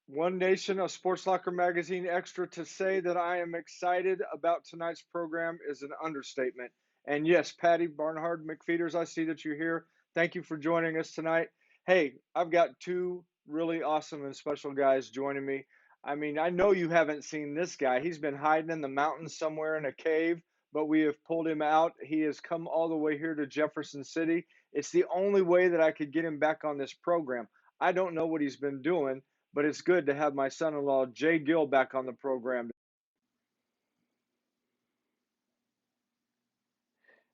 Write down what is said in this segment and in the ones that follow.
One Nation of Sports Locker Magazine Extra. To say that I am excited about tonight's program is an understatement. And yes, Patty Barnhard McFeeders, I see that you're here. Thank you for joining us tonight. Hey, I've got two really awesome and special guys joining me. I mean, I know you haven't seen this guy. He's been hiding in the mountains somewhere in a cave, but we have pulled him out. He has come all the way here to Jefferson City. It's the only way that I could get him back on this program. I don't know what he's been doing, but it's good to have my son-in-law Jay Gill back on the program.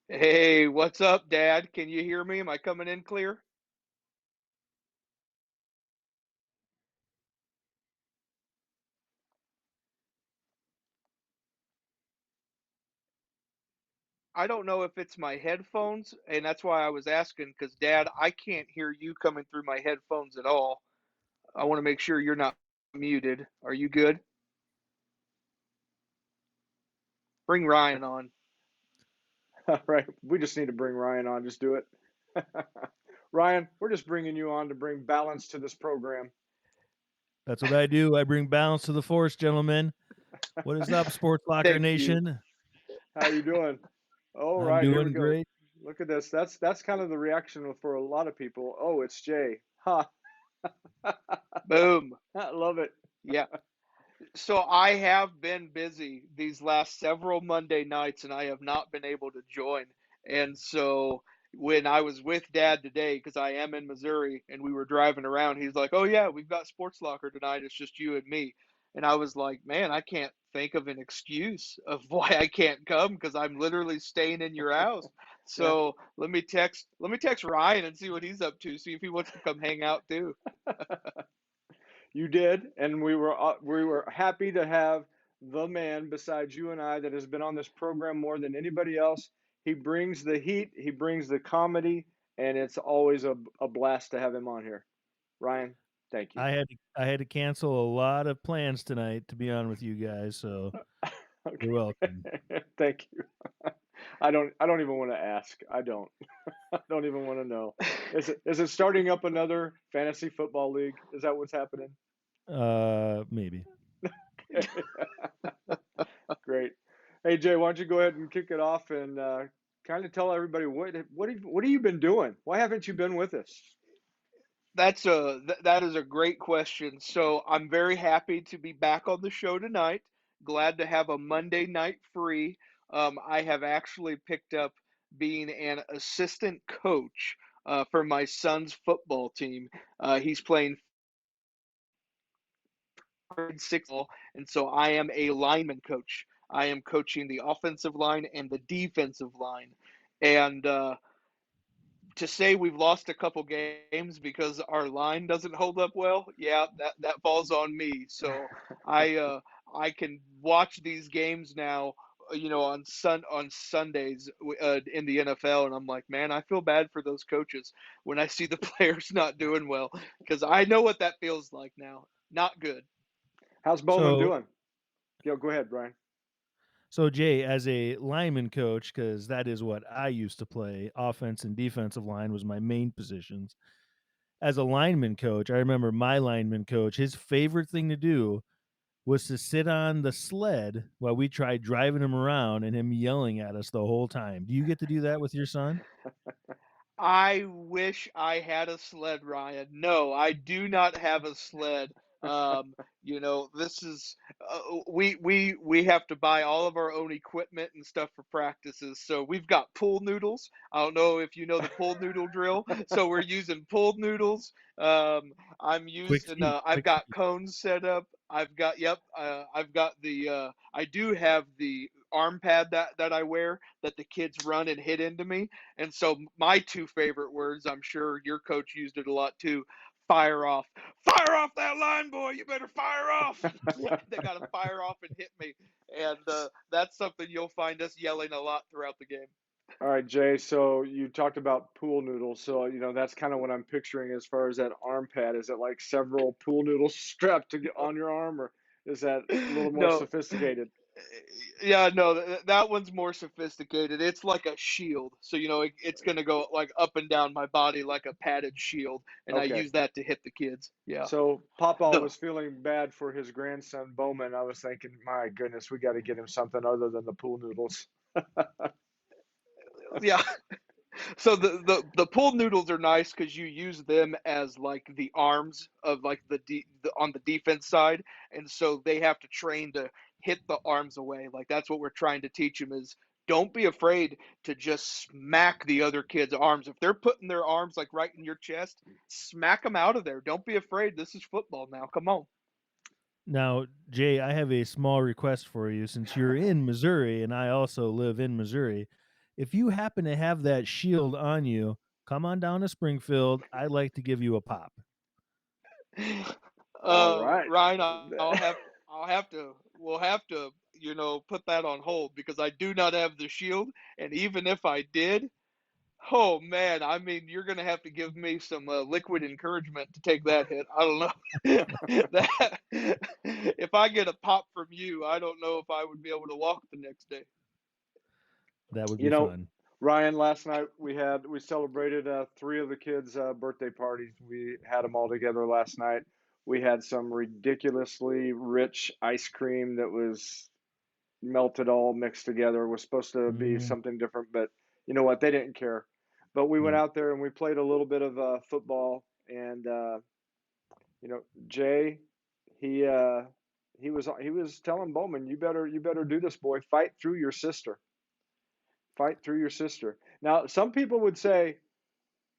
Hey, what's up, Dad? Can you hear me? Am I coming in clear? I don't know if it's my headphones, and that's why I was asking, because Dad, I can't hear you coming through my headphones at all. I want to make sure you're not muted. Are you good? Bring Ryan on. All right, we just need to bring Ryan on. Just do it. Ryan, we're just bringing you on to bring balance to this program. That's what I do. I bring balance to the force, gentlemen. What is up, Sports Locker Thank you. Nation? How you doing? All I'm right, here we doing go. great. Look at this. That's kind of the reaction for a lot of people. Oh, it's Jay. Ha! Boom. I love it. Yeah. So I have been busy these last several Monday nights, and I have not been able to join. And so when I was with Dad today, because I am in Missouri, and we were driving around, he's like, "Oh yeah, we've got Sports Locker tonight. It's just you and me." And I was like, "Man, I can't think of an excuse of why I can't come because I'm literally staying in your house." Yeah. So let me text Ryan and see what he's up to, see if he wants to come hang out too. You did, and we were happy to have the man besides you and I that has been on this program more than anybody else. He brings the heat, he brings the comedy, and it's always a blast to have him on here. Ryan, thank you. I had to cancel a lot of plans tonight to be on with you guys, so you're Okay, welcome. thank you. I don't even want to ask. I don't. I don't even want to know. Is it starting up another fantasy football league? Is that what's happening? Maybe. Great. Hey Jay, why don't you go ahead and kick it off and kind of tell everybody what have you been doing? Why haven't you been with us? That is a great question. So I'm very happy to be back on the show tonight. Glad to have a Monday night free. I have actually picked up being an assistant coach for my son's football team. He's playing grade six, and so I am a lineman coach. I am coaching the offensive line and the defensive line, and to say we've lost a couple games because our line doesn't hold up well, yeah, that falls on me. So I uh, I can watch these games now, on Sundays in the NFL, and I'm like, man, I feel bad for those coaches when I see the players not doing well because I know what that feels like now. Not good. How's Bowman So doing? Go ahead, Brian. so Jay, as a lineman coach, because that is what I used to play, offense and defensive line was my main positions. As a lineman coach, I remember my lineman coach, his favorite thing to do was to sit on the sled while we tried driving him around and him yelling at us the whole time. Do you get to do that with your son? I wish I had a sled, Ryan. No, I do not have a sled. This is we have to buy all of our own equipment and stuff for practices. So we've got pool noodles. I don't know if you know the pool noodle drill. So we're using pool noodles. I'm Quick using. feet, I've quick got feet. cones set up. I've got. Yep. I've got the. I do have the arm pad that I wear that the kids run and hit into me. And so my two favorite words, I'm sure your coach used it a lot too, fire off. Fire off that line, boy. You better fire off. They got to fire off and hit me. And that's something you'll find us yelling a lot throughout the game. All right, Jay. So you talked about pool noodles. So that's kind of what I'm picturing as far as that arm pad. Is it like several pool noodles strapped on your arm, or is that a little more No, sophisticated? Yeah, no, that one's more sophisticated. It's like a shield. So, it's going to go like up and down my body like a padded shield. And I Okay. use that to hit the kids. Yeah. So Papa The, was feeling bad for his grandson Bowman. I was thinking, my goodness, we got to get him something other than the pool noodles. yeah. So the pool noodles are nice because you use them as like the arms of like on the defense side, and so they have to train to hit the arms away. Like that's what we're trying to teach them is don't be afraid to just smack the other kid's arms. If they're putting their arms like right in your chest, smack them out of there. Don't be afraid. This is football now. Come on. Now, Jay, I have a small request for you since you're in Missouri and I also live in Missouri. If you happen to have that shield on you, come on down to Springfield. I'd like to give you a pop. All right. Ryan, we'll have to, put that on hold because I do not have the shield, and even if I did, oh man, I mean, you're gonna have to give me some liquid encouragement to take that hit. I don't know that if I get a pop from you, I don't know if I would be able to walk the next day. That would You be know, fun. Ryan, last night we celebrated three of the kids' birthday parties. We had them all together last night. We had some ridiculously rich ice cream that was melted all mixed together. It was supposed to be Mm, something different, but you know what? They didn't care. But we went no. out there and we played a little bit of football, and Jay, he uh, he was telling Bowman, you better do this, boy. Fight through your sister. Fight through your sister. Now, some people would say,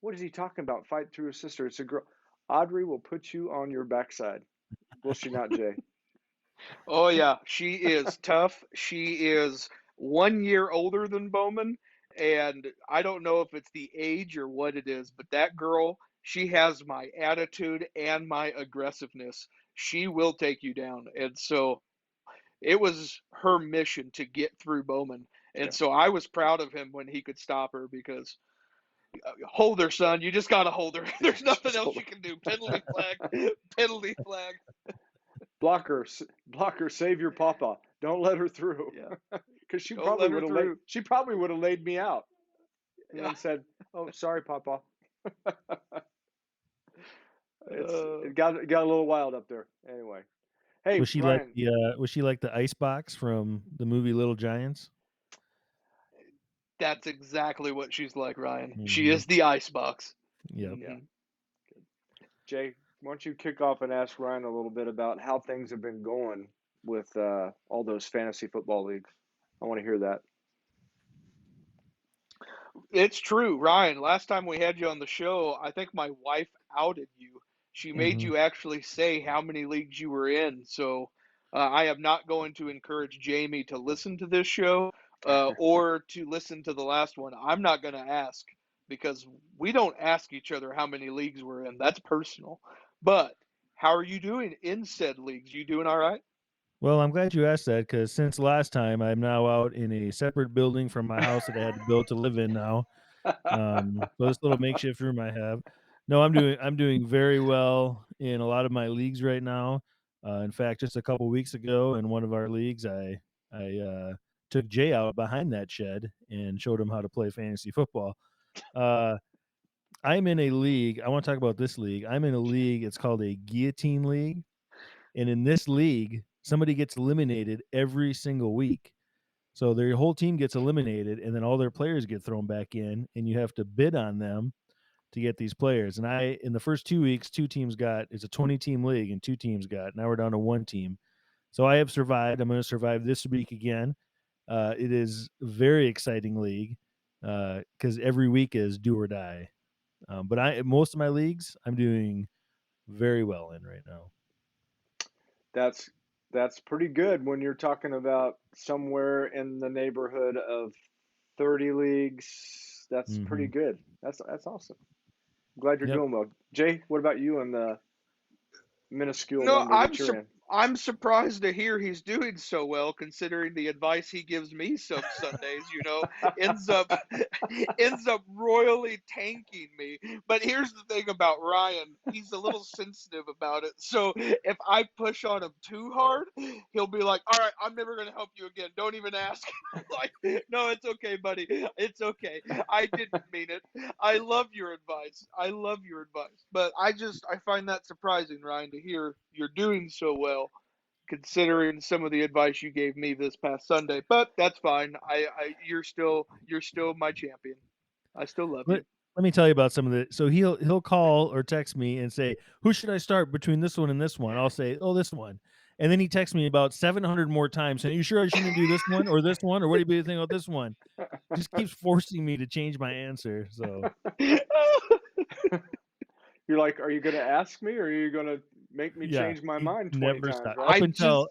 what is he talking about? Fight through his sister. It's a girl. Audrey will put you on your backside. Will she not, Jay? Oh yeah, she is tough. She is 1 year older than Bowman, and I don't know if it's the age or what it is, but that girl, she has my attitude and my aggressiveness. She will take you down. And so it was her mission to get through Bowman. And Yeah. so I was proud of him when he could stop her because hold her, son. You just got to hold her. There's nothing Just else hold you can do. Penalty flag, penalty flag. blocker, blocker, save your papa. Don't let her through, Yeah, because she don't probably let her would have laid. through. She probably would have laid me out and Yeah. then said, "Oh, sorry, papa." Uh, It got a little wild up there. Anyway, hey Ryan. Was she like the ice box from the movie Little Giants? that's exactly what she's like, Ryan. She Hmm. is the icebox. Yep. Yeah, Hmm. Jay, why don't you kick off and ask Ryan a little bit about how things have been going with all those fantasy football leagues? I want to hear that. It's true, Ryan. Last time we had you on the show, I think my wife outed you. She made Hmm. you actually say how many leagues you were in. So I am not going to encourage Jamie to listen to this show or to listen to the last one. I'm not going to ask because we don't ask each other how many leagues we're in. That's personal. But how are you doing in said leagues? You doing all right? Well, I'm glad you asked that because since last time, I'm now out in a separate building from my house that I had to build to live in now. So this little makeshift room I have. No, I'm doing very well in a lot of my leagues right now. In fact, just a couple weeks ago in one of our leagues, I took Jay out behind that shed and showed him how to play fantasy football. Uh, I'm in a league. I want to talk about this league. I'm in a league. It's called a guillotine league, and in this league, somebody gets eliminated every single week. So their whole team gets eliminated, and then all their players get thrown back in, and you have to bid on them to get these players. And in the first 2 weeks, two teams got, it's a 20 team league, and two teams got, now we're down to one team. So I have survived. I'm going to survive this week again. It is a very exciting league because every week is do or die. But most of my leagues, I'm doing very well in right now. That's that's pretty good when you're talking about somewhere in the neighborhood of 30 leagues. That's pretty Hmm. good. That's awesome. I'm glad you're Yep. doing well. Jay, what about you in the minuscule No, number that you're in? I'm surprised to hear he's doing so well, considering the advice he gives me some Sundays. Ends up ends up royally tanking me. But here's the thing about Ryan: he's a little sensitive about it. So if I push on him too hard, he'll be like, "All right, I'm never gonna help you again. Don't even ask." Like, no, it's okay, buddy. It's okay. I didn't mean it. I love your advice. I love your advice. But I find that surprising, Ryan, to hear you're doing so well, considering some of the advice you gave me this past Sunday. But that's fine. You're still my champion. I still love Let, you. let me tell you about some of the. So he'll call or text me and say, "Who should I start between this one and this one?" I'll say, "Oh, this one." And then he texts me about 700 more times saying, "Are you sure I shouldn't do this one or this one? Or what do you think about this one?" Just keeps forcing me to change my answer. So You're like, are you going to ask me or are you going to make me yeah, change my he mind 20 never times, stopped. right? Up I just until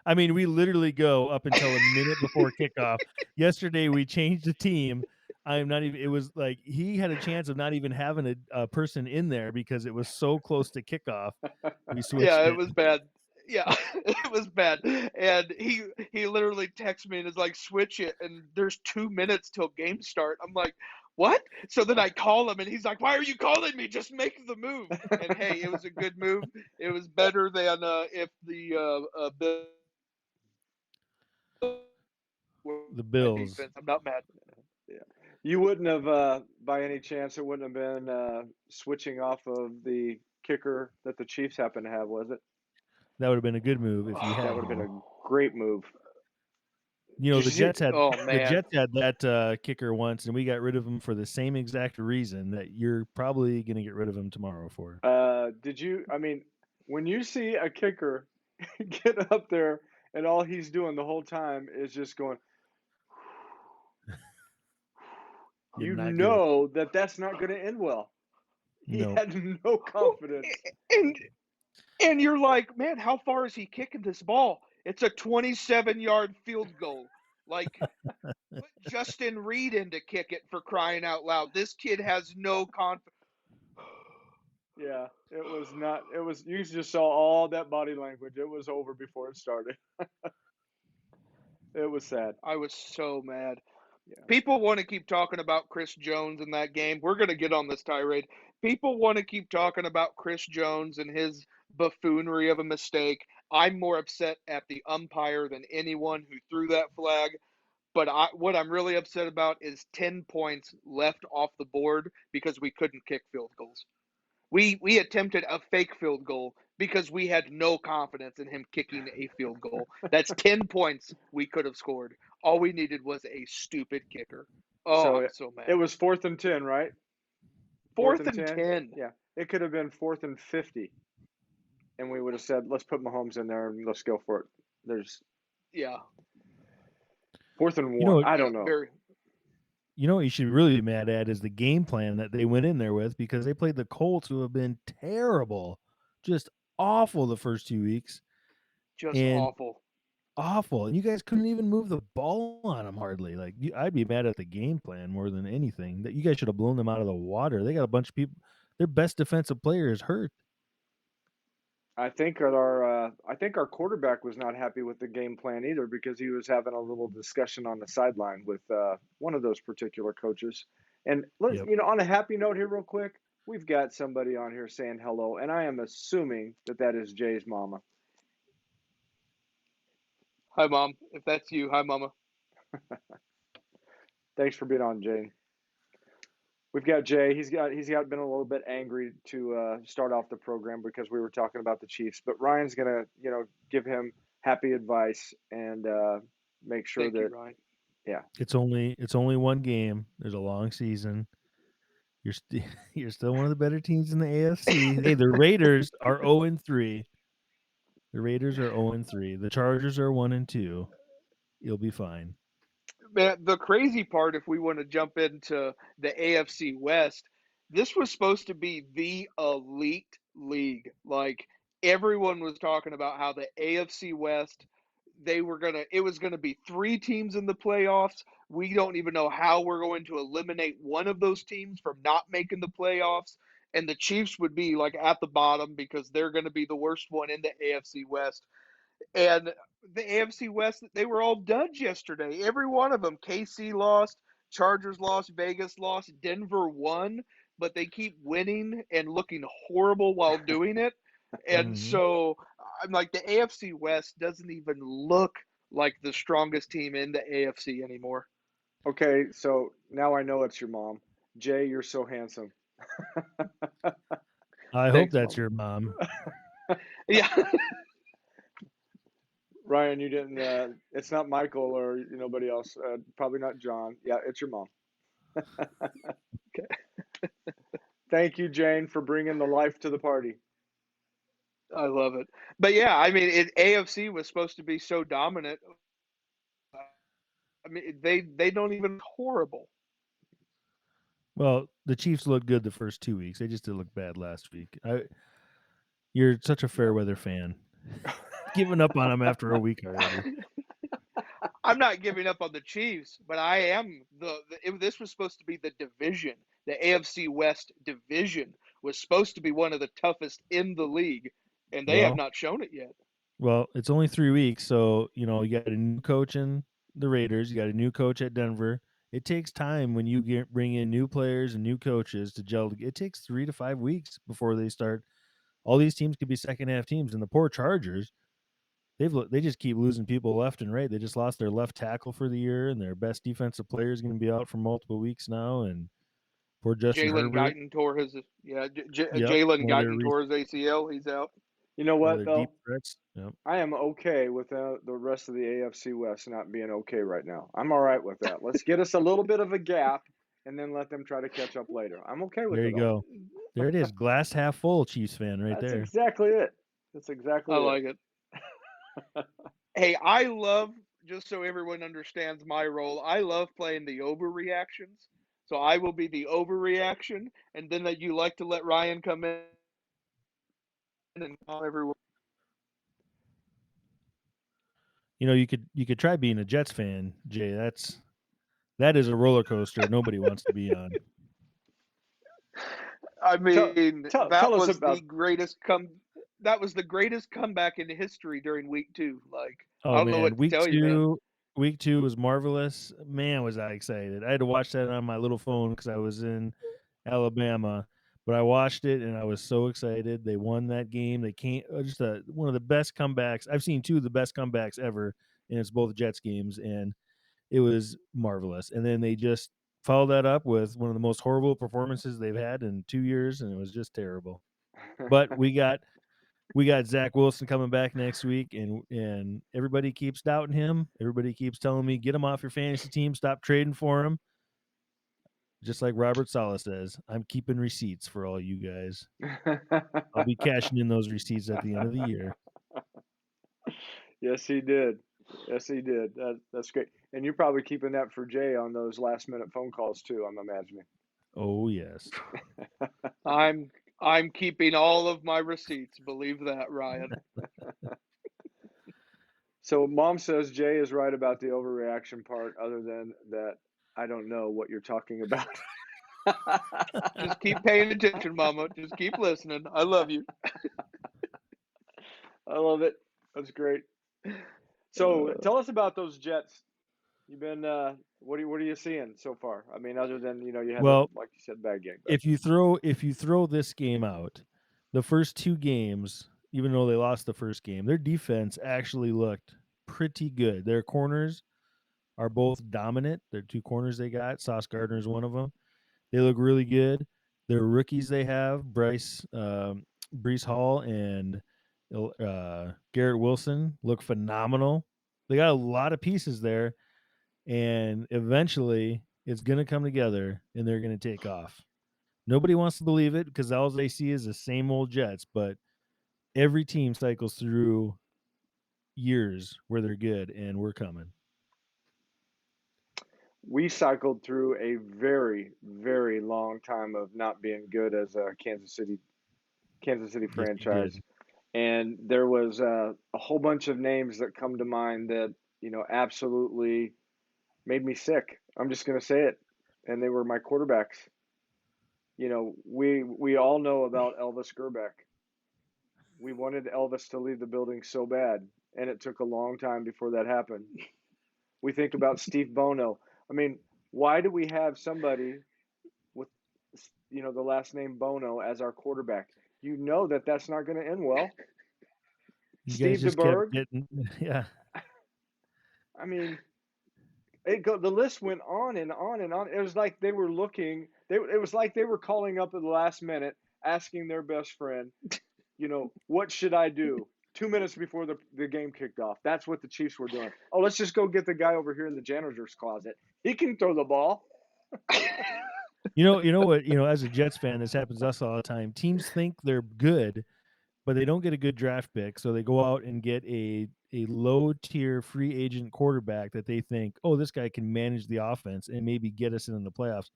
I mean, we literally go up until a minute before kickoff. Yesterday we changed the team. I'm not even. It was like he had a chance of not even having a person in there because it was so close to kickoff. We Yeah, switched it it. was bad. Yeah, it was bad. And he literally texts me and is like, "Switch it." And there's 2 minutes till game start. I'm like, "What?" So then I call him and he's like, "Why are you calling me? Just make the move." And hey, it was a good move. It was better than if the Bills were The my Bills. defense. I'm not mad. Yeah. You wouldn't have, by any chance, it wouldn't have been switching off of the kicker that the Chiefs happen to have, was it? That would have been a good move if you That had would have been him. a great move. You know, Did the you see? Jets had Oh the man. Jets had that kicker once, and we got rid of him for the same exact reason that you're probably going to get rid of him tomorrow for. Did you? I mean, when you see a kicker get up there and all he's doing the whole time is just going, Yeah, you not good. know that that's not going to end well. He No, had no Well, confidence. and And you're like, man, how far is he kicking this ball? It's a 27-yard field goal. Like, put Justin Reed in to kick it, for crying out loud. This kid has no confidence. Yeah, it was not. It was. You just saw all that body language. It was over before it started. It was sad. I was so mad. Yeah. People want to keep talking about Chris Jones in that game. We're going to get on this tirade. People want to keep talking about Chris Jones and his buffoonery of a mistake. I'm more upset at the umpire than anyone who threw that flag. But what I'm really upset about is 10 points left off the board because we couldn't kick field goals. We attempted a fake field goal because we had no confidence in him kicking a field goal. That's 10 points we could have scored. All we needed was a stupid kicker. Oh, So I'm it, so it mad. was 4th and 10, right? Fourth Fourth and and ten. 10. Yeah, it could have been 4th and 50, and we would have said, "Let's put Mahomes in there and let's go for it." There's Yeah. fourth and you one. know, I Yeah, don't know. very. you know what you should really be mad at is the game plan that they went in there with because they played the Colts, who have been terrible, just awful the first 2 weeks, Just and awful. awful. And you guys couldn't even move the ball on them hardly. Like I'd be mad at the game plan more than anything. That you guys should have blown them out of the water. They got a bunch of people. Their best defensive player is hurt. I think our quarterback was not happy with the game plan either because he was having a little discussion on the sideline with one of those particular coaches. And let's, Yep. on a happy note here, real quick, we've got somebody on here saying hello, and I am assuming that that is Jay's mama. Hi, Mom. If that's you, hi, Mama. Thanks for being on, Jane. We've got Jay. He's got been a little bit angry to start off the program because we were talking about the Chiefs, but Ryan's gonna give him happy advice and make sure Thank you, that Ryan. yeah. It's only one game. There's a long season. You're still one of the better teams in the AFC. Hey, the Raiders are 0-3. The Raiders are 0-3. The Chargers are 1-2. You'll be fine. Man, the crazy part, if we want to jump into the AFC West, this was supposed to be the elite league. Like, everyone was talking about how the AFC West, it was gonna be three teams in the playoffs. We don't even know how we're going to eliminate one of those teams from not making the playoffs. And the Chiefs would be like at the bottom because they're going to be the worst one in the AFC West. And the AFC West, they were all duds yesterday. Every one of them. KC lost, Chargers lost, Vegas lost, Denver won, but they keep winning and looking horrible while doing it. And Mhm. so I'm like, the AFC West doesn't even look like the strongest team in the AFC anymore. Okay, so now I know it's your mom. Jay, you're so handsome. I hope Thanks, that's mom. your mom. Yeah. Ryan, you didn't. It's not Michael or nobody else. Probably not John. Yeah, it's your mom. Thank you, Jane, for bringing the life to the party. I love it. But yeah, I mean, AFC was supposed to be so dominant. I mean, they don't even horrible. Well, the Chiefs looked good the first 2 weeks. They just did look bad last week. You're such a fair weather fan. Giving up on them after a week already. I'm not giving up on the Chiefs, but I am this was supposed to be the division. The AFC West division was supposed to be one of the toughest in the league, and they have Well, not shown it yet. it's only 3 weeks, so you got a new coach in the Raiders. You got a new coach at Denver. It takes time when you bring in new players and new coaches to gel. It takes 3 to 5 weeks before they start. All these teams could be second half teams, and the poor Chargers, they just keep losing people left and right. They just lost their left tackle for the year, and their best defensive player is going to be out for multiple weeks now. And poor Justin Jalen Herbert. Guyton tore his Yep, Jalen one of their Guyton tore his ACL. He's out. You know one of what, their deep though? threats. Yep. I am okay with the rest of the AFC West not being okay right now. I'm all right with that. Let's get us a little bit of a gap and then let them try to catch up later. I'm okay with There it you all. go. There it is. Glass half full, Chiefs fan, right That's there. exactly it. That's exactly I it. like it. Hey, I love, just so everyone understands my role, I love playing the overreactions. So I will be the overreaction, and then that you like to let Ryan come in and call everyone. You could try being a Jets fan, Jay. That is a roller coaster nobody wants to be on. I Tell mean, tell us about. that was the greatest comeback in history during week 2. Like, I Oh don't know man, what to tell you, man. week two was marvelous. Man, was I excited! I had to watch that on my little phone because I was in Alabama, but I watched it and I was so excited. They won that game. They came just one of the best comebacks I've seen. Two of the best comebacks ever, and it's both Jets games, and it was marvelous. And then they just followed that up with one of the most horrible performances they've had in 2 years, and it was just terrible. But we got Zach Wilson coming back next week, and everybody keeps doubting him. Everybody keeps telling me, get him off your fantasy team, stop trading for him. Just like Robert Saleh says, I'm keeping receipts for all you guys. I'll be cashing in those receipts at the end of the year. Yes, he did. Yes, he did. That's great. And you're probably keeping that for Jay on those last minute phone calls too, I'm imagining. Oh yes. I'm keeping all of my receipts. Believe that, Ryan. So mom says Jay is right about the overreaction part, other than that I don't know what you're talking about. Just keep paying attention, Mama. Just keep listening. I love you. I love it. That's great. So tell us about those Jets. You've been what are you seeing so far? I mean, other than you had Well, like you said bad game, but if you throw this game out, the first two games, even though they lost the first game, their defense actually looked pretty good. Their corners are both dominant. Their two corners they got, Sauce Gardner is one of them. They look really good. Their rookies they have, Brees Hall and Garrett Wilson, look phenomenal. They got a lot of pieces there, and eventually it's going to come together and they're going to take off. Nobody wants to believe it because all they see is the same old Jets, but every team cycles through years where they're good, and we're coming. we cycled through a very, very long time of not being good as a Kansas City Yes, we franchise. did. And there was a whole bunch of names that come to mind that absolutely made me sick. I'm just going to say it, and they were my quarterbacks. We all know about Elvis Gerbeck. we wanted Elvis to leave the building so bad, and it took a long time before that happened. We think about Steve Bono. I mean, why do we have somebody with the last name Bono as our quarterback? You know that that's not going to end well. You guys Steve just kept DeBerg. getting, yeah. I mean, the list went on and on and on. It was like they were looking. It was like they were calling up at the last minute, asking their best friend, what should I do? 2 minutes before the game kicked off. That's what the Chiefs were doing. Oh, let's just go get the guy over here in the janitor's closet. He can throw the ball. You know what? As a Jets fan, this happens to us all the time. Teams think they're good, but they don't get a good draft pick, so they go out and get a low tier free agent quarterback that they think, oh, this guy can manage the offense and maybe get us in the playoffs.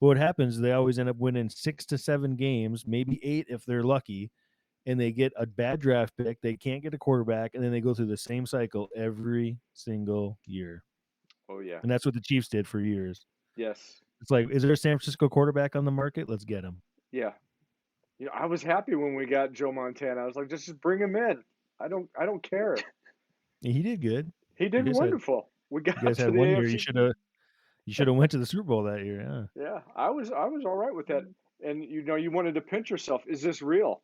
But what happens is they always end up winning 6 to 7 games, maybe 8 if they're lucky, and they get a bad draft pick. They can't get a quarterback, and then they go through the same cycle every single year. Oh yeah. And that's what the Chiefs did for years. Yes. It's like, is there a San Francisco quarterback on the market? Let's get him. Yeah. I was happy when we got Joe Montana. I was like, just bring him in. I don't care. And he did good. He did wonderful. We got You guys to had the one AFC. year. You should have went to the Super Bowl that year. Yeah. Yeah, I was all right with that. And you wanted to pinch yourself. Is this real?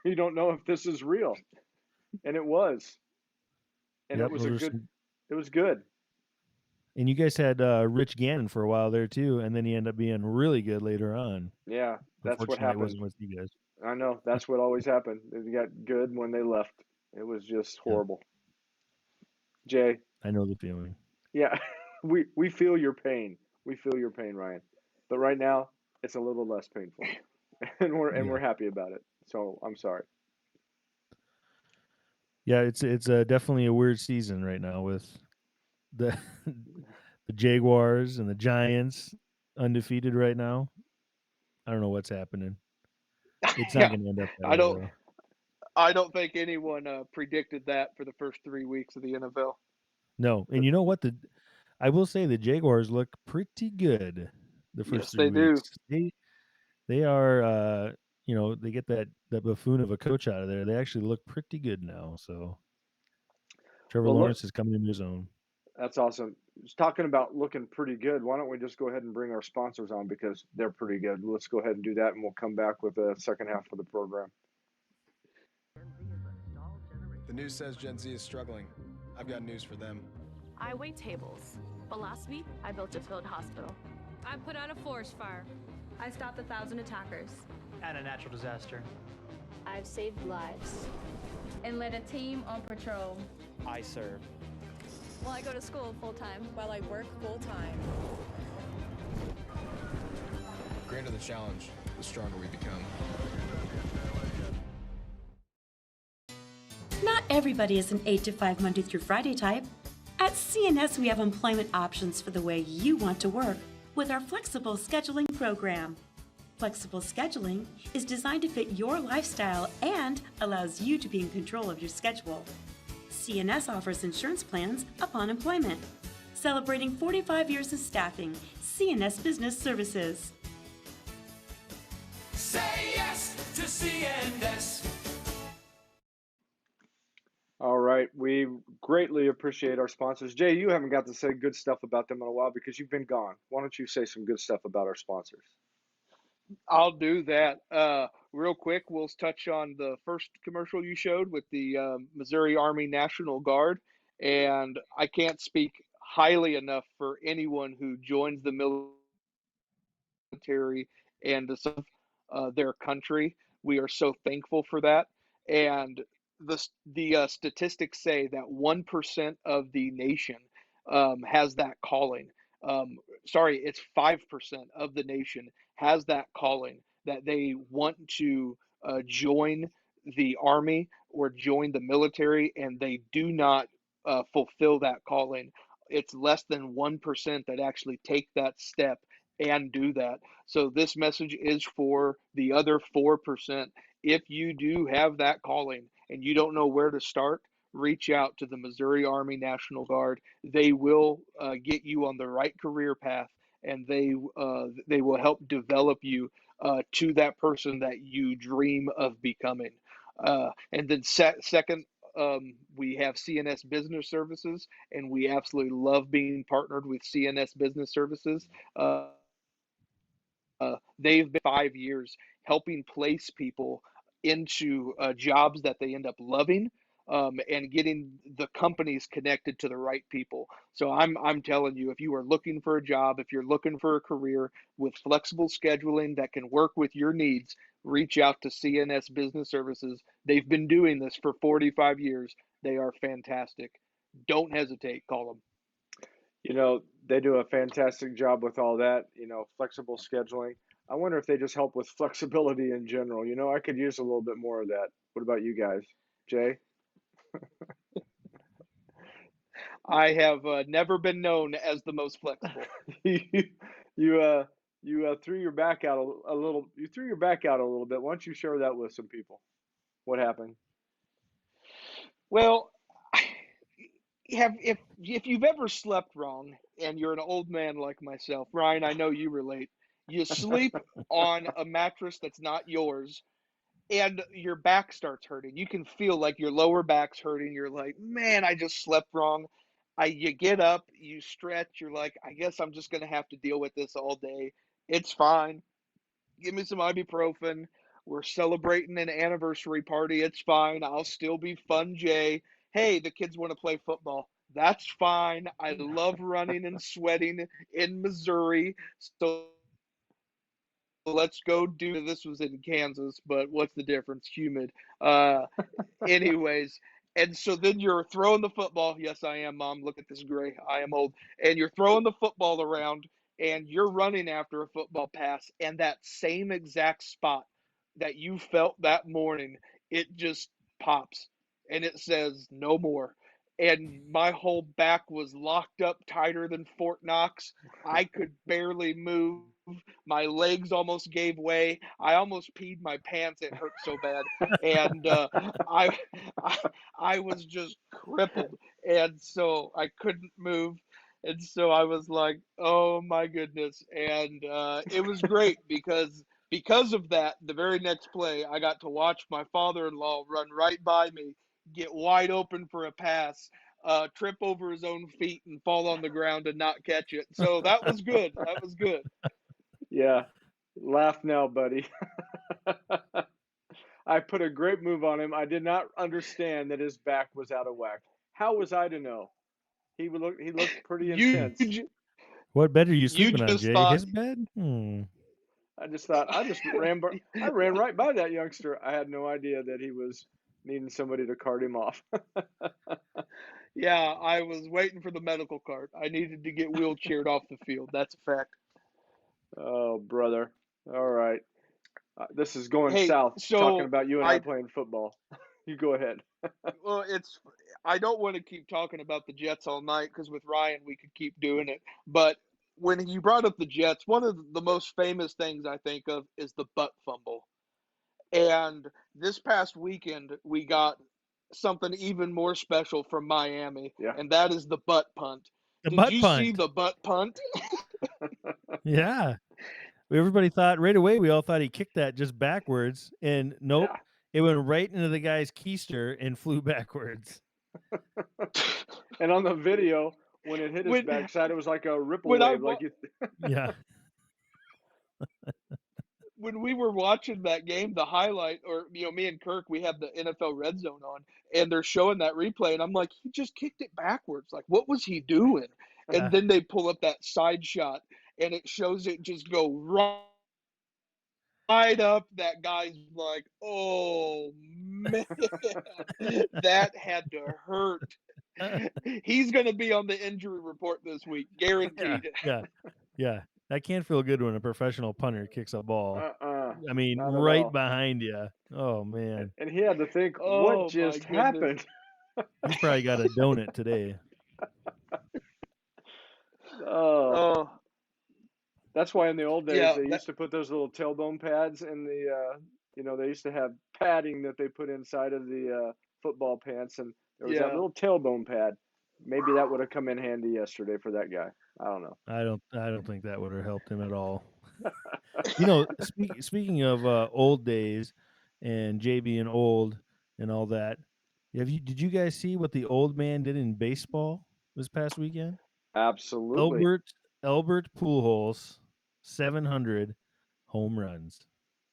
You don't know if this is real. And it was. And Yep, it was good. And you guys had Rich Gannon for a while there too, and then he ended up being really good later on. Yeah, that's what Unfortunately, happened. it wasn't with you guys. I know. That's what always happened. They got good when they left. It was just horrible. Jay. I know the feeling. Yeah, we feel your pain. We feel your pain, Ryan. But right now, it's a little less painful, and we're happy about it. So I'm sorry. Yeah, it's definitely a weird season right now with the the Jaguars and the Giants undefeated right now. I don't know what's happening. It's not going to end up that way, though. I don't think anyone predicted that for the first 3 weeks of the NFL. No, and you know what? I will say the Jaguars look pretty good the first 3 weeks. They are, they get that buffoon of a coach out of there. They actually look pretty good now. So Trevor Lawrence is coming into his own. That's awesome. Just talking about looking pretty good. Why don't we just go ahead and bring our sponsors on because they're pretty good. Let's go ahead and do that, and we'll come back with the second half of the program. The news says Gen Z is struggling. I've got news for them. I wait tables, but last week I built a field hospital. I put out a forest fire. I stopped 1,000 attackers. And a natural disaster. I've saved lives. And led a team on patrol. I serve. Well, I go to school full-time. While I work full-time. The greater the challenge, the stronger we become. Not everybody is an 8 to 5 Monday through Friday type. At CNS, we have employment options for the way you want to work with our flexible scheduling program. Flexible scheduling is designed to fit your lifestyle and allows you to be in control of your schedule. CNS offers insurance plans upon employment. Celebrating 45 years of staffing, CNS Business Services. Say yes to CNS. All right. We greatly appreciate our sponsors. Jay, you haven't got to say good stuff about them in a while because you've been gone. Why don't you say some good stuff about our sponsors? I'll do that. Real quick, we'll touch on the first commercial you showed with the Missouri Army National Guard. And I can't speak highly enough for anyone who joins the military and to serve their country. We are so thankful for that. And the statistics say that 1% of the nation has that calling. Sorry, it's 5% of the nation has that calling that they want to join the Army or join the military, and they do not fulfill that calling. It's less than 1% that actually take that step and do that. So this message is for the other 4%. If you do have that calling and you don't know where to start, reach out to the Missouri Army National Guard. They will get you on the right career path, and they will help develop you to that person that you dream of becoming. And then second, we have CNS Business Services, and we absolutely love being partnered with CNS Business Services. They've been 5 years helping place people into jobs that they end up loving, and getting the companies connected to the right people. So I'm telling you, if you are looking for a job, if you're looking for a career with flexible scheduling that can work with your needs, reach out to CNS Business Services. They've been doing this for 45 years. They are fantastic. Don't hesitate. Call them. They do a fantastic job with all that, flexible scheduling. I wonder if they just help with flexibility in general. I could use a little bit more of that. What about you guys? Jay? I have never been known as the most flexible. you threw your back out a little. You threw your back out a little bit. Why don't you share that with some people? What happened? Well, if you've ever slept wrong and you're an old man like myself, Ryan, I know you relate. You sleep on a mattress that's not yours, and your back starts hurting. You can feel like your lower back's hurting. You're like, man, I just slept wrong. You get up, you stretch. You're like, I guess I'm just gonna have to deal with this all day. It's fine. Give me some ibuprofen. We're celebrating an anniversary party. It's fine. I'll still be fun, Jay. Hey, the kids want to play football. That's fine. I love running and sweating in Missouri. So let's go do this. Was in Kansas, but what's the difference? Humid. Anyways, and so then you're throwing the football. Yes, I am, Mom. Look at this gray. I am old. And you're throwing the football around, and you're running after a football pass, and that same exact spot that you felt that morning, it just pops, and it says no more. And my whole back was locked up tighter than Fort Knox. I could barely move. My legs almost gave way. I almost peed my pants. It hurt so bad, and I, I I was just crippled, and so I couldn't move, and so I was like, oh my goodness, and it was great because of that. The very next play, I got to watch my father-in-law run right by me, get wide open for a pass. Trip over his own feet and fall on the ground and not catch it. So that was good. That was good. Yeah. Laugh now, buddy. I put a great move on him. I did not understand that his back was out of whack. How was I to know? He looked pretty intense. What bed are you You sleeping on, just Jay? thought His bed? I ran right by that youngster. I had no idea that he was needing somebody to cart him off. Yeah, I was waiting for the medical cart. I needed to get wheelchaired off the field. That's a fact. Oh, brother. All right. This is going Hey, south, talking so about you and I playing football. You go ahead. well, I don't want to keep talking about the Jets all night because with Ryan we could keep doing it. But when you brought up the Jets, one of the most famous things I think of is the butt fumble. And this past weekend we got something even more special from Miami, Yeah. and that is the butt punt. The Did butt you punt. see the butt punt? Yeah. Everybody thought right away, we all thought he kicked that just backwards. And nope, Yeah. it went right into the guy's keister and flew backwards. And on the video, when it hit his backside, it was like a ripple wave. Yeah. When we were watching that game, the highlight, or me and Kirk, we have the NFL Red Zone on, and they're showing that replay, and I'm like, he just kicked it backwards. Like, what was he doing? And then they pull up that side shot, and it shows it just go right up. That guy's like, oh man, that had to hurt. He's gonna be on the injury report this week, guaranteed. Yeah. That can't feel good when a professional punter kicks a ball. I mean, not at right all. behind you. Oh man. And he had to think, Oh, what just happened? He's probably got a donut today. Oh. That's why in the old days Yeah, they used to put those little tailbone pads in the they used to have padding that they put inside of the football pants, and there was that little tailbone pad. Maybe that would have come in handy yesterday for that guy. I don't know. I don't think that would have helped him at all. Speaking of old days and Jay being old, and all that. Did you guys see what the old man did in baseball this past weekend? Absolutely. Albert Pujols, 700 home runs.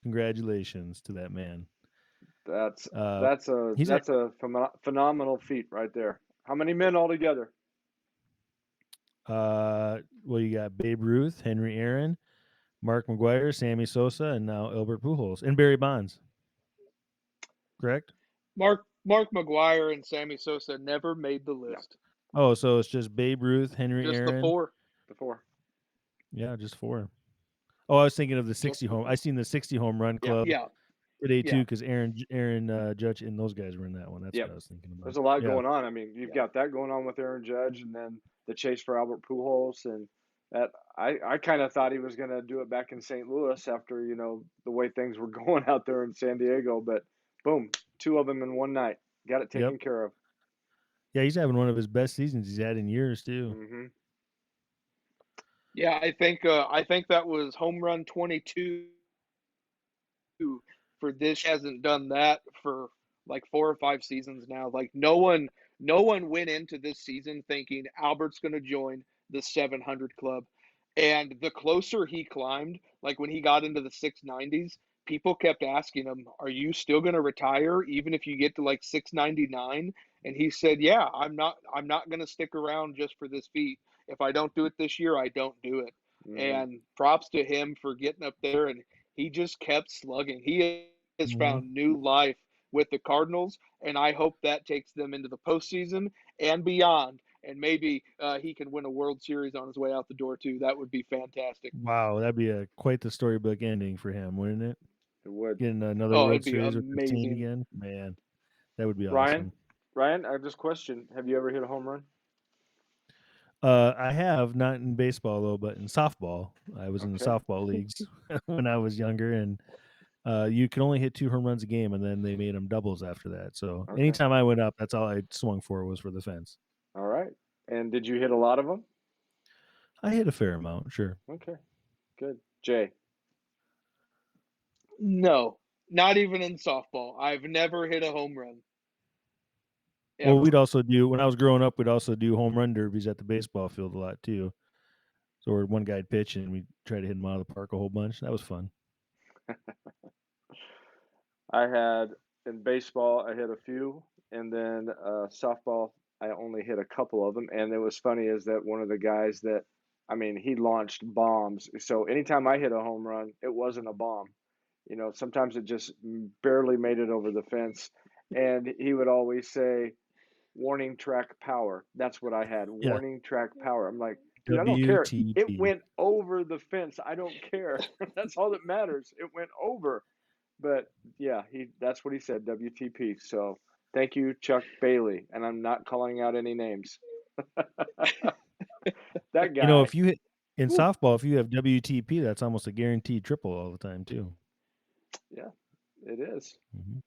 Congratulations to that man. That's Uh, that's a he's that's a phenomenal feat right there. How many men altogether? well, you got Babe Ruth, Henry Aaron, Mark McGuire, Sammy Sosa, and now Albert Pujols and Barry Bonds. Correct? Mark McGuire and Sammy Sosa never made the list. Oh, so it's just Babe Ruth, Henry Just Aaron. the four. The four. Yeah, just four. Oh, I was thinking of the Just 60 the home. four. I seen the 60 home run club Yeah. today too, Yeah. because Aaron Judge and those guys were in that one. That's Yep. what I was thinking about. There's a lot Yeah. going on. I mean, you've got that going on with Aaron Judge, and then the chase for Albert Pujols, and that I kind of thought he was going to do it back in St. Louis after the way things were going out there in San Diego, but boom, two of them in one night, got it taken care of. Yeah, he's having one of his best seasons he's had in years too. Mm-hmm. Yeah, I think that was home run 22 for this. He hasn't done that for like 4 or 5 seasons now. Like no one went into this season thinking Albert's going to join the 700 club. And the closer he climbed, like when he got into the 690s, people kept asking him, "Are you still going to retire even if you get to like 699?" And he said, "Yeah, I'm not going to stick around just for this feat. If I don't do it this year, I don't do it." Mm-hmm. And props to him for getting up there, and he just kept slugging. He has found new life with the Cardinals, and I hope that takes them into the postseason and beyond. And maybe he can win a World Series on his way out the door too. That would be fantastic. Wow, that'd be quite the storybook ending for him, wouldn't it? It would. Getting another Oh, World it'd be Series with his team amazing. again, man. That would be Ryan, awesome. I have this question: have you ever hit a home run? I have, not in baseball though, but in softball. I was in the Okay. softball leagues when I was younger, and you can only hit 2 home runs a game, and then they made them doubles after that. So Okay. anytime I went up, that's all I swung for was for the fence. All right. And did you hit a lot of them? I hit a fair amount, sure. Okay. Good. Jay. No, not even in softball. I've never hit a home run. Well, Ever. we'd also do, when I was growing up, we'd also do home run derbies at the baseball field a lot too. So where one guy'd pitch and we'd try to hit him out of the park a whole bunch. That was fun. I had in baseball, I hit a few, and then softball, I only hit a couple of them. And it was funny is that one of the guys that, I mean, he launched bombs. So anytime I hit a home run, it wasn't a bomb. Sometimes it just barely made it over the fence. And he would always say, warning track power. That's what I had. Yeah. Warning track power. I'm like, dude, I don't care. WTP. It went over the fence. I don't care. That's all that matters. It went over. But yeah, that's what he said, WTP. So thank you, Chuck Bailey. And I'm not calling out any names. That guy. If you hit in softball, if you have WTP, that's almost a guaranteed triple all the time too. Yeah, it is. Mm-hmm.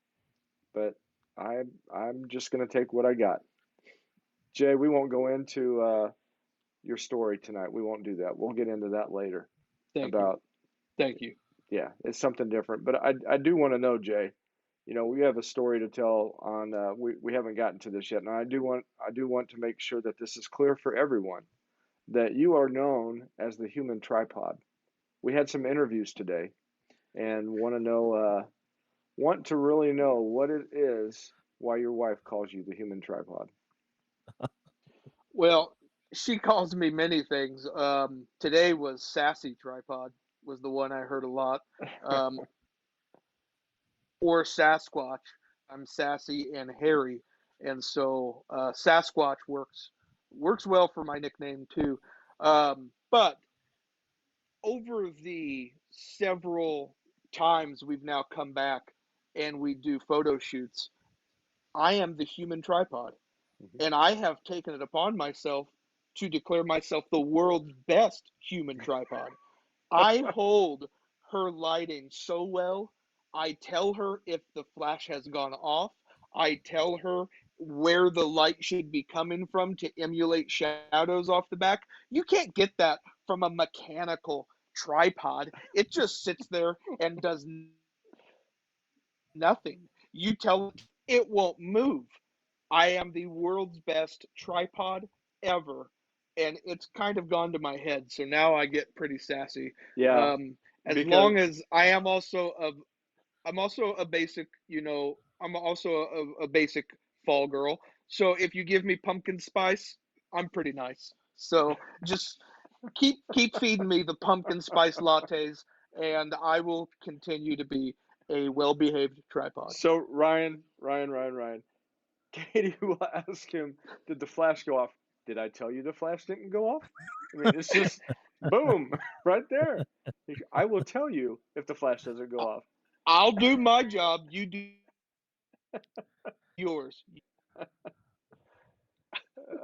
But I'm just gonna take what I got. Jay, we won't go into your story tonight. We won't do that. We'll get into that later. Thank you. Yeah, it's something different. But I do want to know, Jay. We have a story to tell on. We haven't gotten to this yet, and I do want to make sure that this is clear for everyone that you are known as the human tripod. We had some interviews today, and want to really know what it is why your wife calls you the human tripod. Well, she calls me many things. Today was sassy tripod was the one I heard a lot. Or Sasquatch. I'm sassy and hairy, and so Sasquatch works well for my nickname too. But over the several times we've now come back and we do photo shoots, I am the human tripod. And I have taken it upon myself to declare myself the world's best human tripod. I hold her lighting so well. I tell her if the flash has gone off. I tell her where the light should be coming from to emulate shadows off the back. You can't get that from a mechanical tripod. It just sits there and does nothing. You tell it won't move. I am the world's best tripod ever, and it's kind of gone to my head. So now I get pretty sassy. Yeah, As because long as I'm also a basic, I'm also a basic fall girl. So if you give me pumpkin spice, I'm pretty nice. So just keep feeding me the pumpkin spice lattes, and I will continue to be a well-behaved tripod. so Ryan. Katie will ask him, "Did the flash go off?" Did I tell you the flash didn't go off? I mean, it's just boom right there. I will tell you if the flash doesn't go off. I'll do my job. You do yours.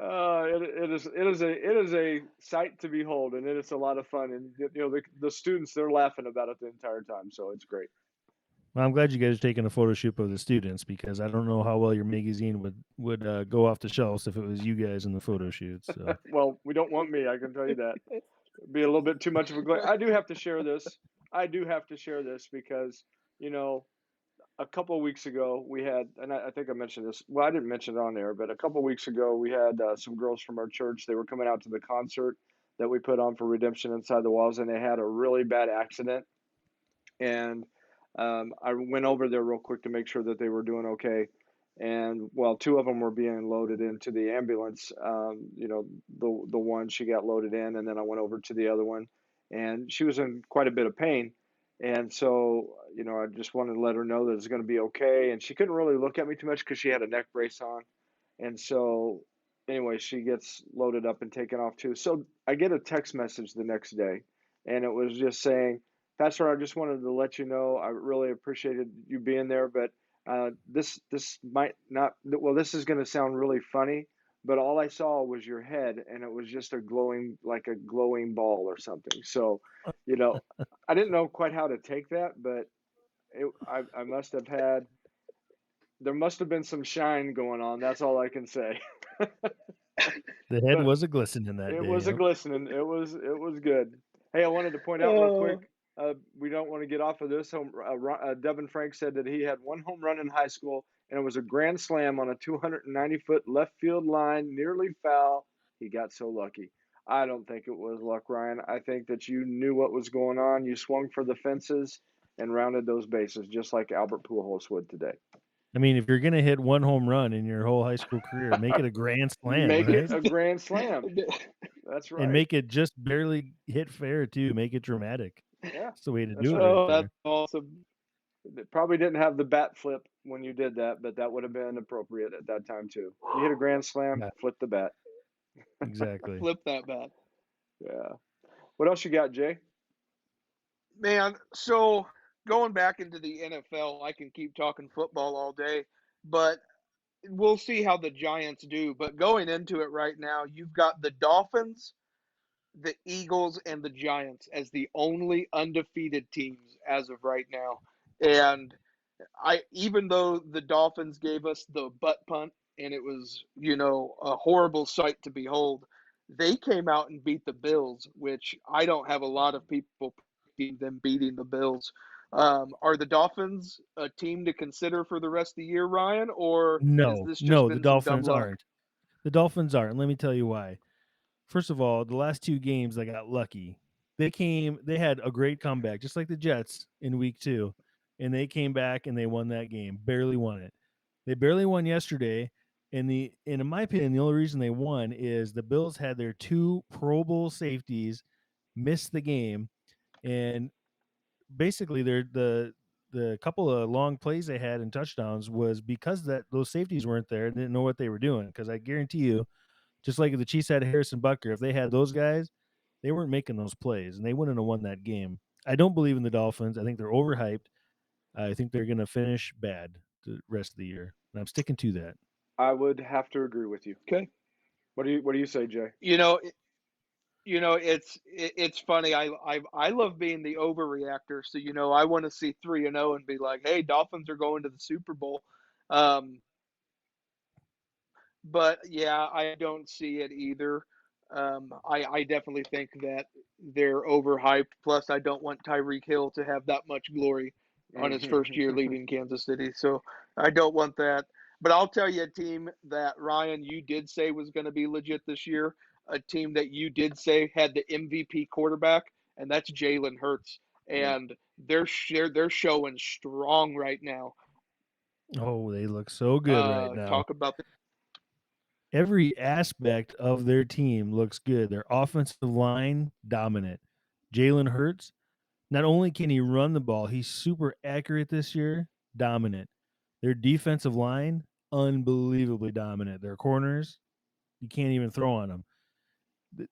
It is a sight to behold, and it is a lot of fun. And the students, they're laughing about it the entire time, so it's great. Well, I'm glad you guys are taking a photo shoot of the students because I don't know how well your magazine would go off the shelves if it was you guys in the photo shoots. So Well, we don't want me, I can tell you that. It'd be a little bit too much of a glare. I do have to share this. I do have to share this because you know a couple of weeks ago we had, and I think I mentioned this. Well, I didn't mention it on there, but a couple of weeks ago we had some girls from our church. They were coming out to the concert that we put on for Redemption Inside the Walls, and they had a really bad accident. And I went over there real quick to make sure that they were doing okay. And while two of them were being loaded into the ambulance, the one she got loaded in, and then I went over to the other one, and she was in quite a bit of pain. And so, I just wanted to let her know that it's going to be okay. And she couldn't really look at me too much because she had a neck brace on. And so, anyway, she gets loaded up and taken off too. So I get a text message the next day, and it was just saying, "Pastor, I just wanted to let you know I really appreciated you being there, but this might not. Well, this is going to sound really funny, but all I saw was your head, and it was just a glowing ball or something. So, I didn't know quite how to take that, but I must have had. There must have been some shine going on. That's all I can say. the head But was a glistening that it day. was a Yep. glistening. It was good. Hey, I wanted to point out real quick. We don't want to get off of this. Devin Frank said that he had one home run in high school, and it was a grand slam on a 290-foot left field line, nearly foul. He got so lucky. I don't think it was luck, Ryan. I think that you knew what was going on. You swung for the fences and rounded those bases, just like Albert Pujols would today. I mean, if you're gonna hit one home run in your whole high school career, make it a grand slam, Make right? it a grand slam. That's right. And make it just barely hit fair too. Make it dramatic. Yeah, That's the way to that's do it right. right Oh, there. that's awesome. It probably didn't have the bat flip when you did that, but that would have been appropriate at that time too. You hit a grand slam, Yeah, flip the bat. exactly. Flip that bat. Yeah. What else you got, Jay? Man, so going back into the NFL, I can keep talking football all day, but we'll see how the Giants do. But going into it right now, you've got the Dolphins, the Eagles, and the Giants as the only undefeated teams as of right now. And even though the Dolphins gave us the butt punt and it was, a horrible sight to behold, they came out and beat the Bills, which I don't have a lot of people predicting them beating the Bills. Are the Dolphins a team to consider for the rest of the year, Ryan, or has No, this just no, the been some dumb Dolphins luck? aren't. The Dolphins aren't. Let me tell you why. First of all, the last two games they got lucky. They had a great comeback, just like the Jets in week 2, and they came back and they won that game. Barely won it. They barely won yesterday, and in my opinion, the only reason they won is the Bills had their 2 Pro Bowl safeties miss the game, and basically the couple of long plays they had and touchdowns was because that those safeties weren't there and didn't know what they were doing. Because I guarantee you, just like the Chiefs had Harrison Butker, if they had those guys, they weren't making those plays, and they wouldn't have won that game. I don't believe in the Dolphins. I think they're overhyped. I think they're going to finish bad the rest of the year, and I'm sticking to that. I would have to agree with you. Okay. What do you say, Jay? You know, it's funny. I love being the overreactor. So I want to see 3-0 and be like, hey, Dolphins are going to the Super Bowl. But yeah, I don't see it either. I definitely think that they're overhyped. Plus, I don't want Tyreek Hill to have that much glory on his first year leaving Kansas City. So I don't want that. But I'll tell you a team that, Ryan, you did say was going to be legit this year, a team that you did say had the MVP quarterback, and that's Jalen Hurts. And they're showing strong right now. Oh, they look so good right now. Talk about Every aspect of their team looks good. Their offensive line, dominant. Jalen Hurts, not only can he run the ball, he's super accurate this year, dominant. Their defensive line, unbelievably dominant. Their corners, you can't even throw on them.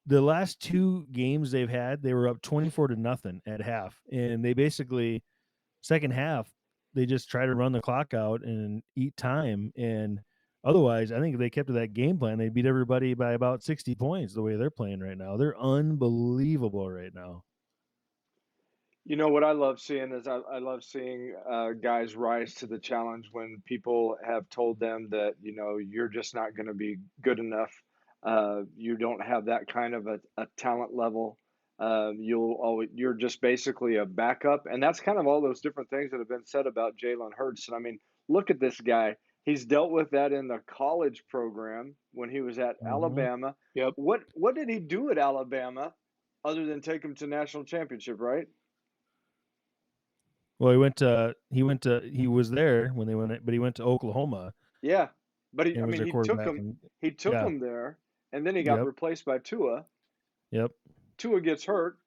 The last 2 games they've had, they were up 24-0 at half. And they basically, second half, they just try to run the clock out and eat time. And otherwise, I think if they kept to that game plan, they beat everybody by about 60 points the way they're playing right now. They're unbelievable right now. You know what I love seeing is I love seeing guys rise to the challenge when people have told them that, you know, you're just not going to be good enough. You don't have that kind of a talent level. You're just basically a backup. And that's kind of all those different things that have been said about Jalen Hurts. And I mean, look at this guy. He's dealt with that in the college program when he was at Alabama. Yep. What did he do at Alabama other than take him to national championship, right? Well, he was there when they went, but he went to Oklahoma. Yeah, but and was their he quarterback. took him there, and then he got replaced by Tua. Yep. Tua gets hurt,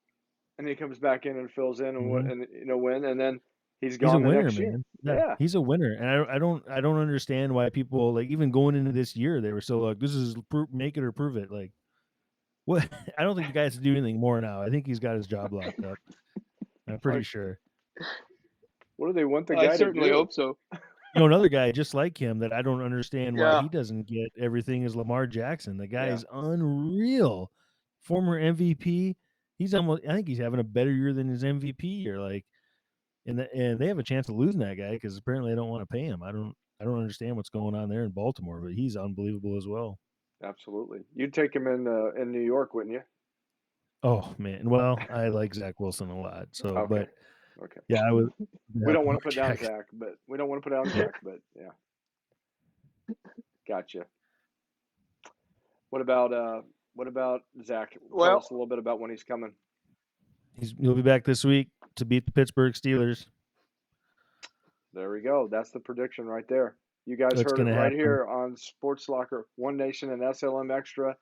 and he comes back in and fills in and win, and then he's gone. He's a winner, next man. year. Yeah, he's a winner, and I don't understand why people, like, even going into this year, they were still like, this is make it or prove it. Like, what? I don't think the guy has to do anything more now. I think he's got his job locked up. I'm pretty sure. What do they want the guy to do? I certainly hope so. You know, another guy just like him that I don't understand why he doesn't get everything is Lamar Jackson. The guy is unreal. Former MVP. He's I think he's having a better year than his MVP year. Like, and they have a chance of losing that guy because apparently they don't want to pay him. I don't understand what's going on there in Baltimore, but he's unbelievable as well. Absolutely. You'd take him in New York, wouldn't you? Oh man. Well, I like Zach Wilson a lot. So but okay. Yeah, I would. We don't want to put down Zach, but yeah. Gotcha. What about Zach? Tell us a little bit about when he's coming. He'll be back this week to beat the Pittsburgh Steelers. There we go. That's the prediction right there. You guys heard it right here on Sports Locker, One Nation and SLM Extra.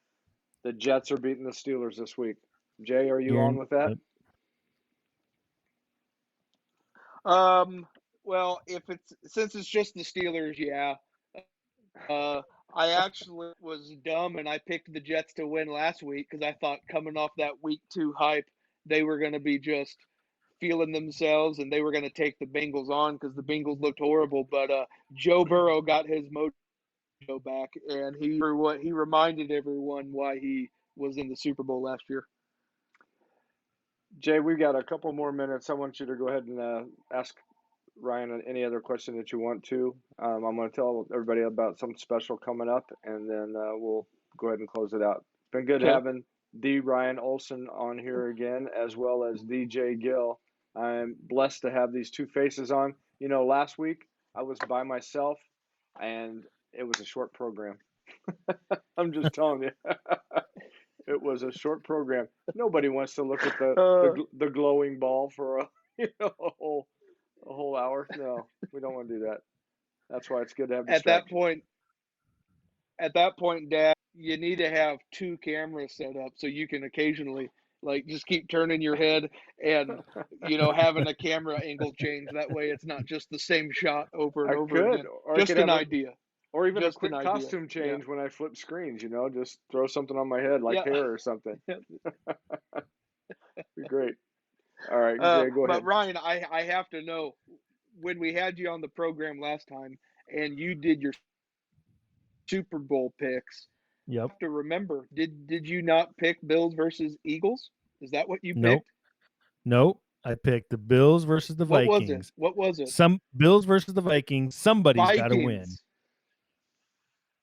The Jets are beating the Steelers this week. Jay, are you on with that? Well, since it's just the Steelers, yeah. I actually was dumb and I picked the Jets to win last week because I thought coming off that week 2 hype, they were going to be just feeling themselves and they were going to take the Bengals on because the Bengals looked horrible. But Joe Burrow got his mojo back, and he reminded everyone why he was in the Super Bowl last year. Jay, we've got a couple more minutes. I want you to go ahead and ask Ryan any other question that you want to. I'm going to tell everybody about something special coming up, and then we'll go ahead and close it out. It's been good having the Ryan Olson on here again, as well as DJ Gill. I'm blessed to have these two faces on. You know, last week I was by myself, and it was a short program. I'm just telling you. It was a short program. Nobody wants to look at the glowing ball for a whole hour. No, we don't want to do that. That's why it's good to have distractions. At that point, Dad, you need to have 2 cameras set up so you can occasionally, like, just keep turning your head and, having a camera angle change. That way it's not just the same shot over and over again. Just an idea. Or even just a quick costume change when I flip screens, just throw something on my head like hair or something. Be great. All right, Jay, go ahead. But Ryan, I have to know, when we had you on the program last time and you did your Super Bowl picks, yep. I have to remember, did you not pick Bills versus Eagles? Is that what you picked? Nope. I picked the Bills versus the Vikings. What was it? Some Bills versus the Vikings. Somebody's got to win.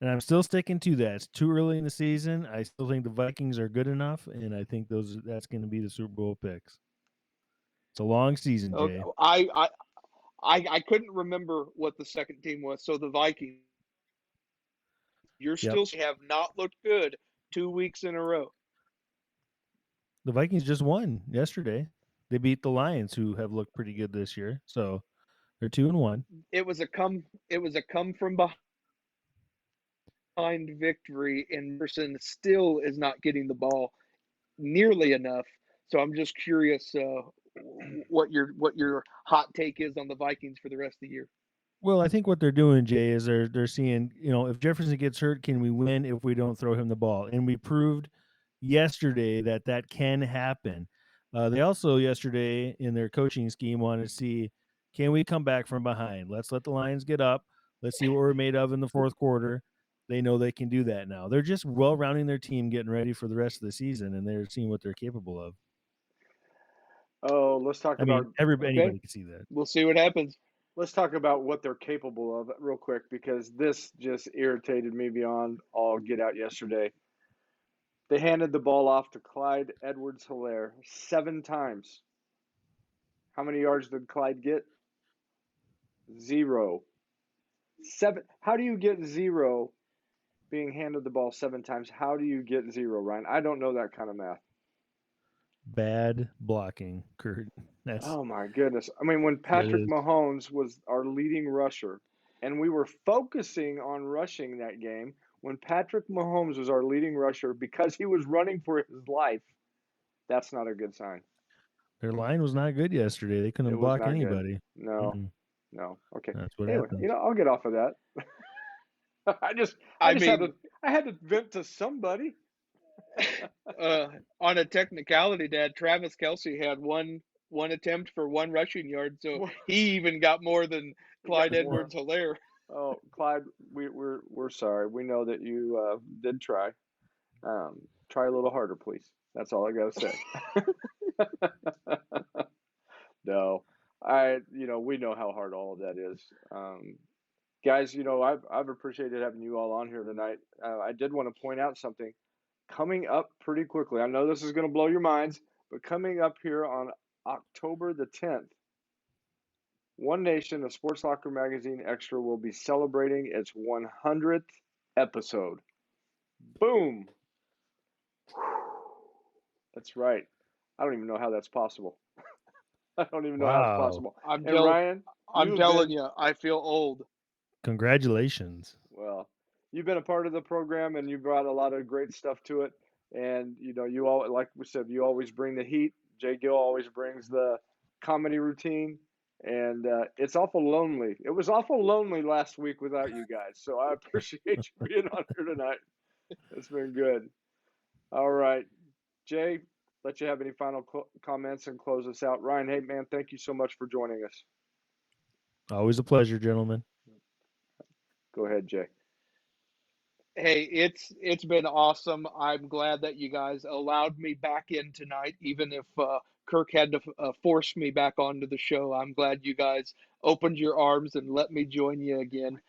And I'm still sticking to that. It's too early in the season. I still think the Vikings are good enough, and I think that's going to be the Super Bowl picks. It's a long season, Jay. I couldn't remember what the second team was. So the Vikings. You're Yep. still have not looked good 2 weeks in a row. The Vikings just won yesterday. They beat the Lions, who have looked pretty good this year. So they're 2-1. It was a come from behind victory, and Merson still is not getting the ball nearly enough. So I'm just curious what your hot take is on the Vikings for the rest of the year. Well, I think what they're doing, Jay, is they're seeing, if Jefferson gets hurt, can we win if we don't throw him the ball? And we proved yesterday that can happen. They also yesterday in their coaching scheme wanted to see, can we come back from behind? Let's let the Lions get up. Let's see what we're made of in the fourth quarter. They know they can do that now. They're just well rounding their team, getting ready for the rest of the season, and they're seeing what they're capable of. Oh, let's talk I about mean, anybody can see that. We'll see what happens. let's talk about what they're capable of real quick, because this just irritated me beyond all get out yesterday. They handed the ball off to Clyde Edwards-Helaire 7 times. How many yards did Clyde get? 0. 7. How do you get 0 being handed the ball 7 times? How do you get 0, Ryan? I don't know that kind of math. Bad blocking, Kurt. Oh my goodness. I mean, when Patrick Mahomes was our leading rusher and we were focusing on rushing that game, when Patrick Mahomes was our leading rusher because he was running for his life, that's not a good sign. Their line was not good yesterday. They couldn't block anybody. Good. No. No. Okay. That's what anyway, happened. I'll get off of that. I had to vent to somebody. On a technicality, Dad, Travis Kelce had one attempt for 1 rushing yard, so he even got more than Clyde Edwards-Helaire. Oh, Clyde, we're sorry. We know that you did try. Try a little harder, please. That's all I got to say. No, we know how hard all of that is. Guys, I've appreciated having you all on here tonight. I did want to point out something coming up pretty quickly. I know this is going to blow your minds, but coming up here on October the 10th, One Nation, a Sports Locker Magazine Extra, will be celebrating its 100th episode. Boom! That's right. I don't even know how that's possible. I don't even know how it's possible. Ryan, I'm telling you, I feel old. Congratulations. Well, you've been a part of the program, and you brought a lot of great stuff to it. And, you all, like we said, you always bring the heat. Jay Gill always brings the comedy routine. And it's awful lonely. It was awful lonely last week without you guys. So I appreciate you being on here tonight. It's been good. All right. Jay, let you have any final comments and close us out. Ryan, hey, man, thank you so much for joining us. Always a pleasure, gentlemen. Go ahead, Jay. Hey, it's been awesome. I'm glad that you guys allowed me back in tonight, even if Kirk had to force me back onto the show. I'm glad you guys opened your arms and let me join you again.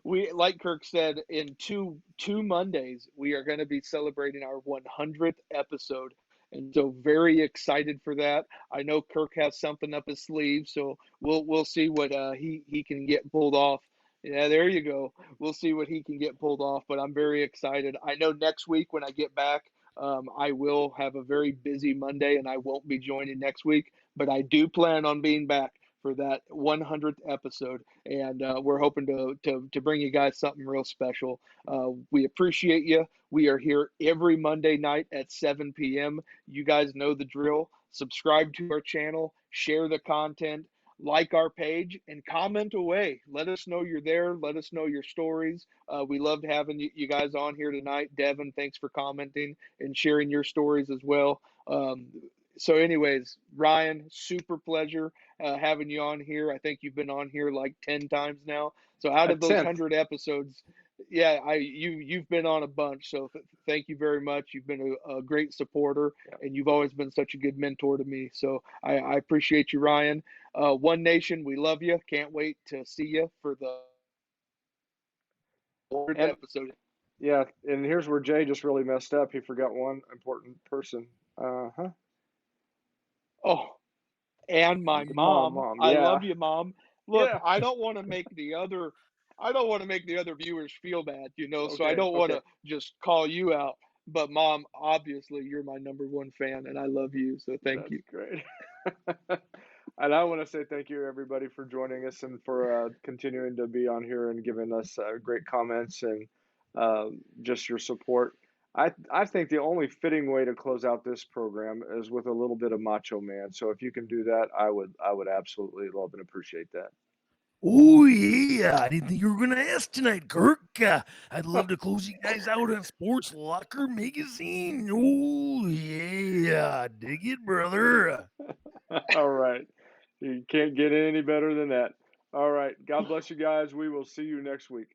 We, like Kirk said, in two Mondays, we are going to be celebrating our 100th episode. And so very excited for that. I know Kirk has something up his sleeve, so we'll see what he can get pulled off. Yeah, there you go. We'll see what he can get pulled off, but I'm very excited. I know next week when I get back, I will have a very busy Monday and I won't be joining next week, but I do plan on being back for that 100th episode, and we're hoping to bring you guys something real special. We appreciate you. We are here every Monday night at 7 p.m. You guys know the drill. Subscribe to our channel, share the content, like our page, and comment away. Let us know you're there. Let us know your stories. We loved having you guys on here tonight. Devin, thanks for commenting and sharing your stories as well. So anyways, Ryan, super pleasure having you on here. I think you've been on here like 10 times now. So out of those 100 episodes, yeah, you've been on a bunch. So thank you very much. You've been a great supporter, and you've always been such a good mentor to me. So I appreciate you, Ryan. One Nation, we love you. Can't wait to see you for the 100th episode. Yeah, and here's where Jay just really messed up. He forgot one important person. Oh, and my mom. Mom. I Yeah. love you, Mom. Look, I don't want to make the other I don't want to make the other viewers feel bad, so I Okay, don't want okay. to just call you out. But Mom, obviously you're my number one fan, and I love you, so thank That's you. great. And I want to say thank you, everybody, for joining us and for continuing to be on here and giving us great comments and just your support. I think the only fitting way to close out this program is with a little bit of Macho Man. So if you can do that, I would absolutely love and appreciate that. Oh, yeah. I didn't think you were going to ask tonight, Kirk. I'd love to close you guys out on Sports Locker Magazine. Oh, yeah. Dig it, brother. All right. You can't get any better than that. All right. God bless you guys. We will see you next week.